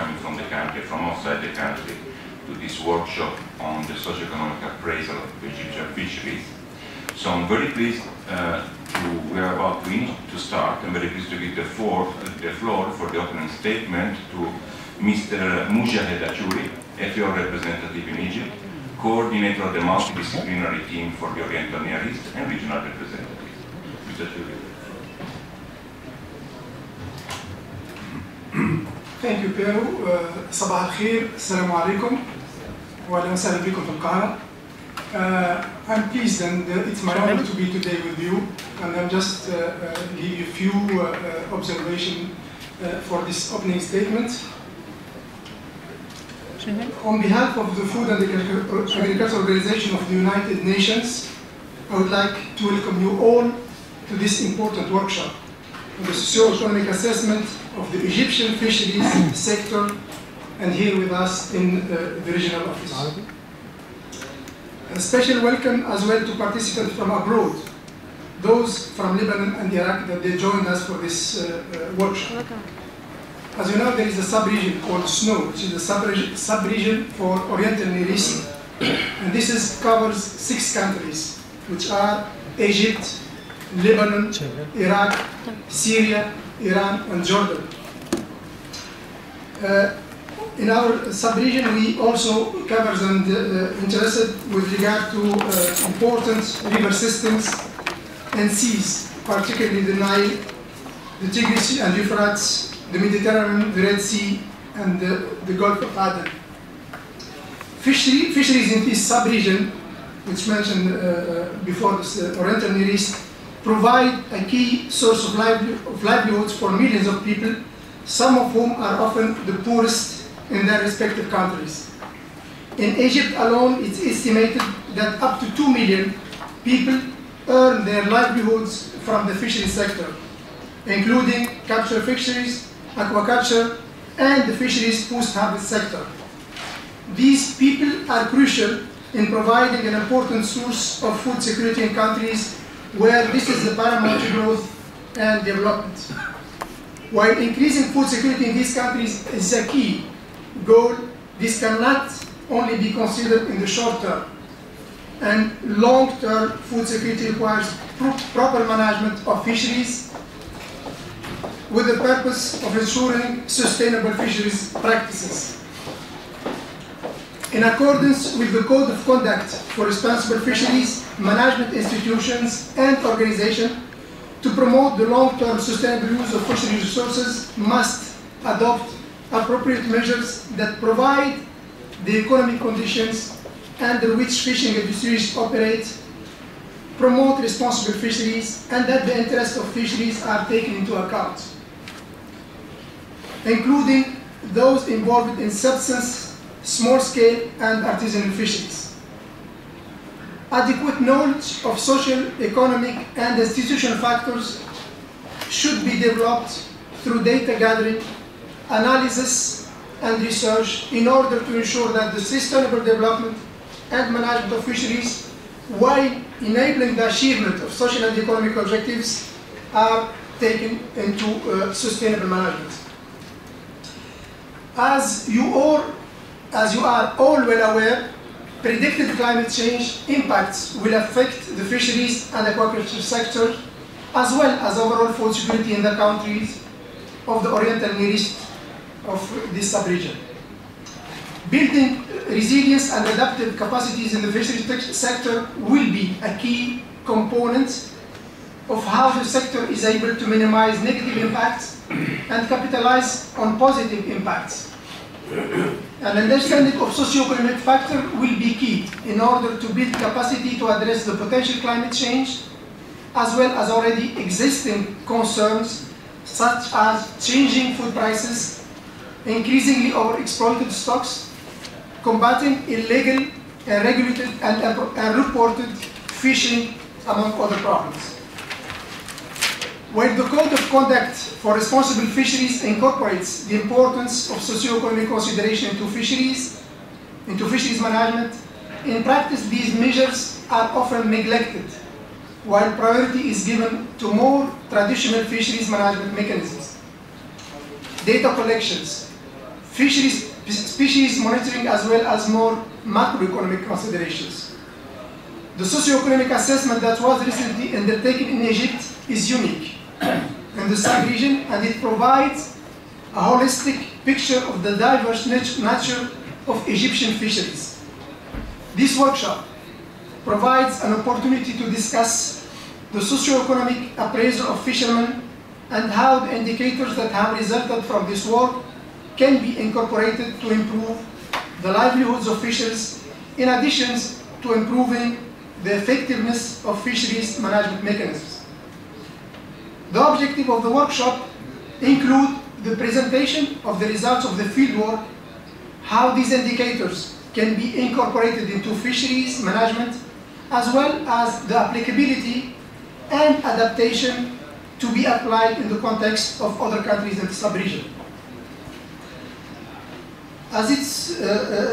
coming from the country, from outside the country, to this workshop on the socio-economic appraisal of Egyptian fisheries. So I'm very pleased we are about to start. I'm very pleased to give the floor for the opening statement to Mr. Mujahed Achouri, FAO representative in Egypt, coordinator of the multidisciplinary team for the Oriental Near East and regional representative. Mr. Achouri. Thank you, Pedro. صباح الخير, السلام عليكم, وأهلا وسهلا بكم في القاهرة. I'm pleased and it's my honor to be today with you, and I'll just give you a few observations for this opening statement. On behalf of the Food and Agriculture Organization of the United Nations, I would like to welcome you all to this important workshop on the socio-economic assessment of the Egyptian fisheries sector, and here with us in the regional office. A special welcome as well to participants from abroad, those from Lebanon and Iraq that they joined us for this workshop. As you know, there is a sub-region called SNOW, which is a sub-region for Oriental Near East, and this covers 6 countries, which are Egypt, Lebanon, Iraq, Syria, Iran, and Jordan. In our sub-region, we also cover and interested with regard to important river systems and seas, particularly the Nile, the Tigris and Euphrates, the Mediterranean, the Red Sea, and the Gulf of Aden. Fisheries in this sub-region, which mentioned before, this Oriental Near East, provide a key source of livelihoods for millions of people, some of whom are often the poorest in their respective countries. In Egypt alone, it's estimated that up to 2 million people earn their livelihoods from the fisheries sector, including capture fisheries, aquaculture, and the fisheries post-harvest sector. These people are crucial in providing an important source of food security in countries where this is the paramount to growth and development. While increasing food security in these countries is a key goal, this cannot only be considered in the short term, and long-term food security requires proper management of fisheries with the purpose of ensuring sustainable fisheries practices. In accordance with the Code of Conduct for Responsible Fisheries, management institutions and organizations to promote the long-term sustainable use of fisheries resources must adopt appropriate measures that provide the economic conditions under which fishing industries operate, promote responsible fisheries, and that the interests of fisheries are taken into account, including those involved in subsistence, small-scale, and artisanal fisheries. Adequate knowledge of social, economic, and institutional factors should be developed through data gathering, analysis, and research in order to ensure that the sustainable development and management of fisheries, while enabling the achievement of social and economic objectives, are taken into sustainable management. As you are all well aware, predicted climate change impacts will affect the fisheries and aquaculture sector, as well as overall food security in the countries of the Oriental Near East of this sub-region. Building resilience and adaptive capacities in the fisheries sector will be a key component of how the sector is able to minimize negative impacts and capitalize on positive impacts. An understanding of socio-economic factor will be key in order to build capacity to address the potential climate change, as well as already existing concerns such as changing food prices, increasingly overexploited stocks, combating illegal, unregulated, and unreported fishing, among other problems. While the Code of Conduct for Responsible Fisheries incorporates the importance of socio-economic consideration into fisheries management, in practice these measures are often neglected, while priority is given to more traditional fisheries management mechanisms. Data collections, fisheries species monitoring, as well as more macroeconomic considerations. The socio-economic assessment that was recently undertaken in Egypt is unique in the sub-region, and it provides a holistic picture of the diverse nature of Egyptian fisheries. This workshop provides an opportunity to discuss the socio-economic appraisal of fishermen and how the indicators that have resulted from this work can be incorporated to improve the livelihoods of fishers, in addition to improving the effectiveness of fisheries management mechanisms. The objective of the workshop include the presentation of the results of the fieldwork, how these indicators can be incorporated into fisheries management, as well as the applicability and adaptation to be applied in the context of other countries in the sub-region. As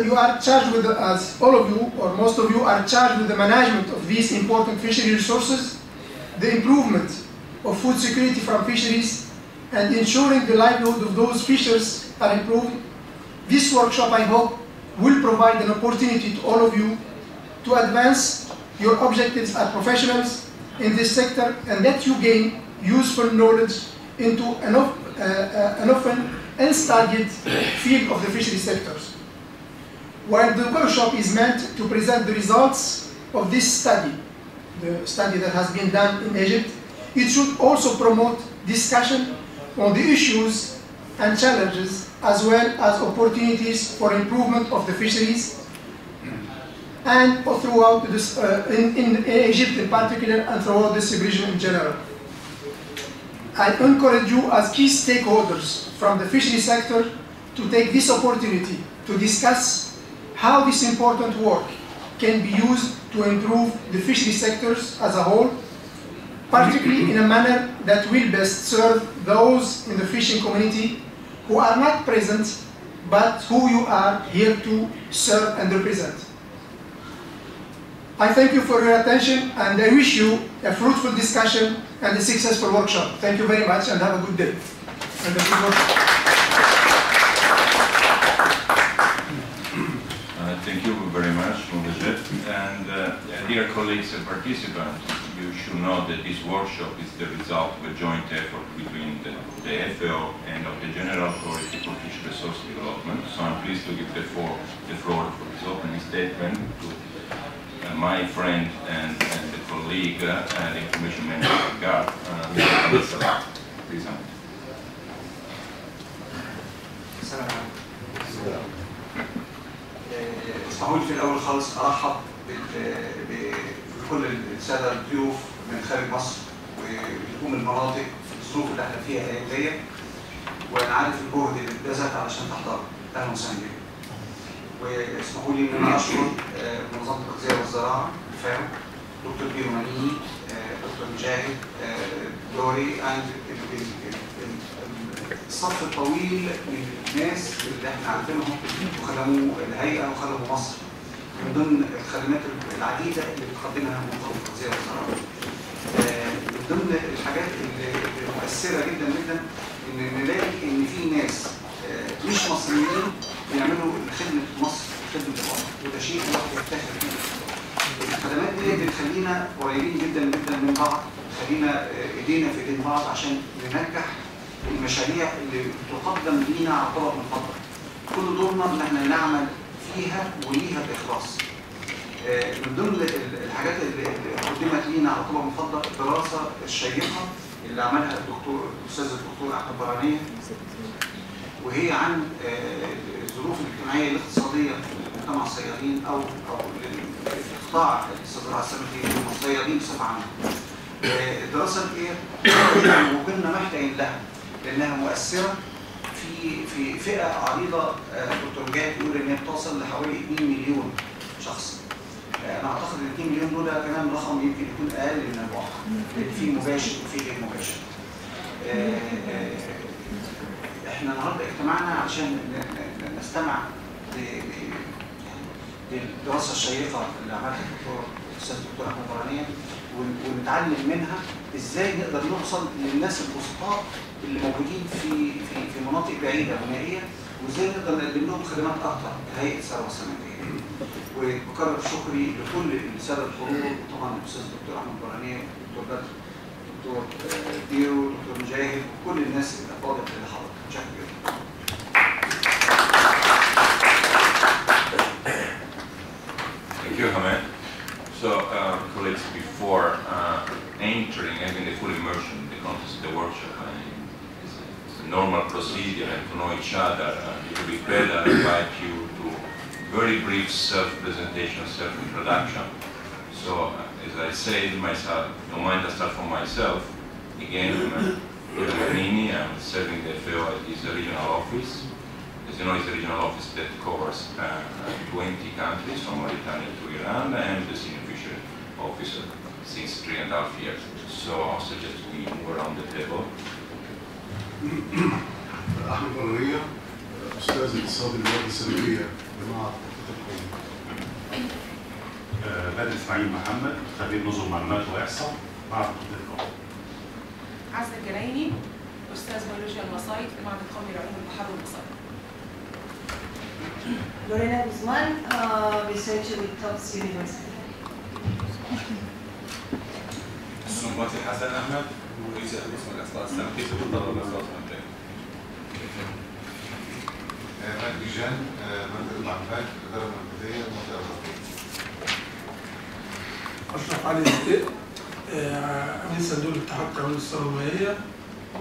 you are charged with, as all of you or most of you are charged with the management of these important fishery resources, the improvement of food security from fisheries, and ensuring the livelihood of those fishers are improved, this workshop, I hope, will provide an opportunity to all of you to advance your objectives as professionals in this sector and let you gain useful knowledge into an often unstudied field of the fishery sectors. While the workshop is meant to present the results of this study, the study that has been done in Egypt, it should also promote discussion on the issues and challenges, as well as opportunities for improvement of the fisheries and throughout this, in Egypt in particular, and throughout this region in general. I encourage you as key stakeholders from the fishery sector to take this opportunity to discuss how this important work can be used to improve the fishery sectors as a whole, particularly in a manner that will best serve those in the fishing community who are not present, but who you are here to serve and represent. I thank you for your attention, and I wish you a fruitful discussion and a successful workshop. Thank you very much, and have a good day. And a good workshop. Thank you very much, Mohamed. And dear colleagues and participants, you should know that this workshop is the result of a joint effort between the FAO and of the General Authority for Fish Resource Development. So I'm pleased to give the floor for this opening statement to my friend and the colleague, the Information Manager of GAP, please. اسمحوا لي في الاول خالص ارحب بكل الساده الضيوف من خارج مصر وبتقوم المناطق في الظروف اللي احنا فيها الايام ديت، وانا عارف الجهد اللي اتبذل علشان تحضروا. اهلا وسهلا بكم. واسمحوا لي ان انا اشكر منظمه التغذيه والزراعه الفاو، دكتور بيرو مانيني، دكتور مجاهد دوري، الصف الطويل من الناس اللي احنا عارفينهم وخدموا الهيئه وخدموا مصر من ضمن الخدمات العديده اللي بتقدمها منظمه التغذيه والزراعه. من ضمن الحاجات المؤثره جدا جدا ان نلاقي ان في ناس مش مصريين بيعملوا خدمه مصر خدمه الوطن، وده شيء الواحد يفتخر بيه. الخدمات دي بتخلينا قريبين جدا جدا من بعض، بتخلينا ايدينا في ايدين بعض عشان ننجح المشاريع اللي تقدم لينا على طبق من فضه. كل دورنا ان احنا نعمل فيها وليها باخلاص. من ضمن الحاجات اللي قدمت لينا على طبق من فضه الدراسه الشيقه اللي عملها الاستاذ الدكتور احمد برانيه، وهي عن الظروف الاجتماعيه الاقتصاديه لمجتمع الصيادين او للقطاع الزراعه السمكيه والصيادين بصفه عامه. الدراسه دي وكنا محتاجين لها لانها مؤثره في فئه عريضه. دكتور مجاهد بيقول ان هي بتوصل لحوالي 2 مليون شخص. انا اعتقد ان 2 مليون دول كمان رقم يمكن يكون اقل من الواقع، في مباشر وفي غير مباشر. احنا النهارده اجتمعنا عشان نستمع للدراسه الشيقه اللي عملها الاستاذ الدكتور احمد برانيه، ونتعلم منها ازاي نقدر نوصل للناس البسطاء اللي موجودين في مناطق بعيده ونائيه وازاي نقدر نقدم لهم خدمات اكثر كهيئه الثروه السمكيه. وبكرر شكري لكل الساده الحضور، وطبعا الاستاذ الدكتور احمد برهاني، الدكتور بدر، الدكتور ديرو، الدكتور مجاهد، وكل الناس الافاضل اللي حضرت. متشكر جدا. Thank you, Hamed. So, colleagues, before entering, having the full immersion in the context of the workshop, it's a normal procedure and to know each other. It will be great. I invite you to very brief self-presentation, self-introduction. So, as I said myself, don't mind I start from myself. Again, I'm Manini. I'm serving the FAO at this regional office. As you know, it's a regional office that covers 20 countries, from Mauritania to Iran, and the senior fishery officer since 3.5 years. So I'll suggest we move around the table. أحمد برهاني، أستاذ اقتصاد الموارد السمكية جامعة القاهرة. بدر إسماعيل محمد، خبير نظم معلومات وإحصاء معهد القاهرة. عزة الجنايني، أستاذ بيولوجيا المصايد في المعهد القومي لعلوم البحار والمصايد. Lorena Guzman, researcher with Tufts University. سمكية حسن أحمد، رئيس قسم الإحصاء السمكي في الإدارة الإحصاء السمكية. مجدي جان، مركز المعلومات الإدارة المركزية المنطقة الغربية. أشرف علي الزقاق، أمين صندوق الاتحاد القومي للثروة المائية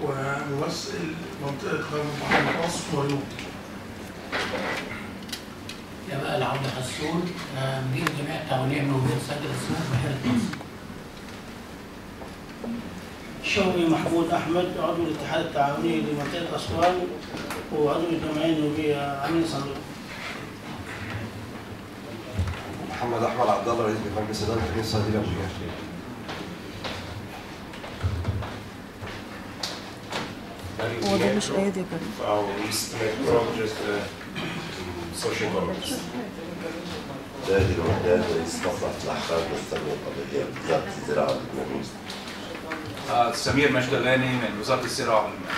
وممثل منطقة غرب البحر المتوسط وريوط. جمال عبد الحسون، مدير الجمعية التعاونية من وزارة صيد الأسماك بحيرة مصر. شوقي محمود أحمد، عضو الاتحاد التعاوني لمنطقة أسوان وعضو الجمعية النوبية أمين صندوق. محمد أحمد عبد الله، رئيس مجلس إدارة تأمين الصيدلية الأمريكية. هو ده مش قاعد يا كريم. نادي الوحدات رئيس مصلحة الأحقاد والتنمية القبلية بوزارة الزراعة والتنمية. سمير مجدلاني من وزارة الزراعة والماء.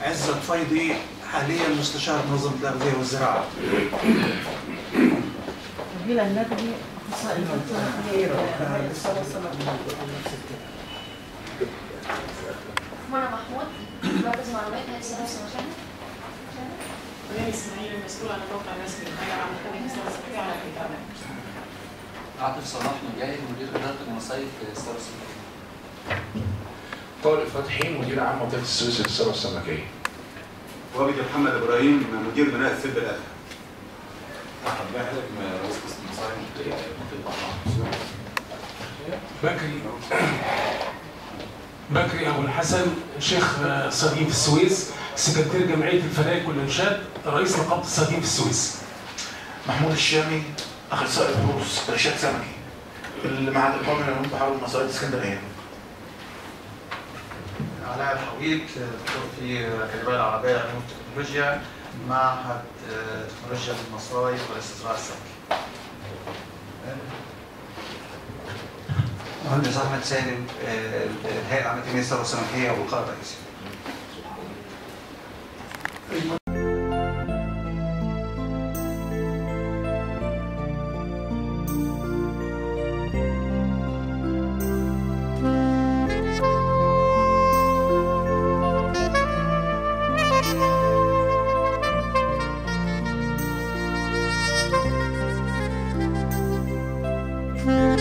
عزت فيضي، حاليا مستشار نظم التغذية والزراعة. نبيلة النبي، أخصائي التغذية والثروة السمكية. منى محمود، مركز معلومات هيئة الثروة السمكية. وليد إسماعيل، المسؤول عن موقع الرسمي للهيئة العامة للتنمية الثروة السمكية على الإنترنت. عاطف صلاح مجاهد، مدير إدارة المصايد في الثروة السمكية. طارق فتحي، مدير عام منطقة السويس للثروة السمكية. وابد محمد إبراهيم، مدير بناء السد الأدهى. أحمد باحر، رئيس قسم المصايد في منطقة البحر. بكري أبو الحسن، شيخ صيادين في السويس، سكرتير جمعية الفلاك والإنشاد، رئيس نقابة الصيادين في السويس. محمود الشامي، أخصائي دروس إرشاد سمكي في المعهد القومي لعلوم البحار والمصايد اسكندرية. علاء الحويط، دكتور في الأكاديمية العربية للعلوم والتكنولوجيا، معهد تكنولوجيا المصايد والاستزراع السمكي. مهندس أحمد سالم، الهيئة العامة للتنمية الثروة السمكية والقائد الرئيسي. Thank you.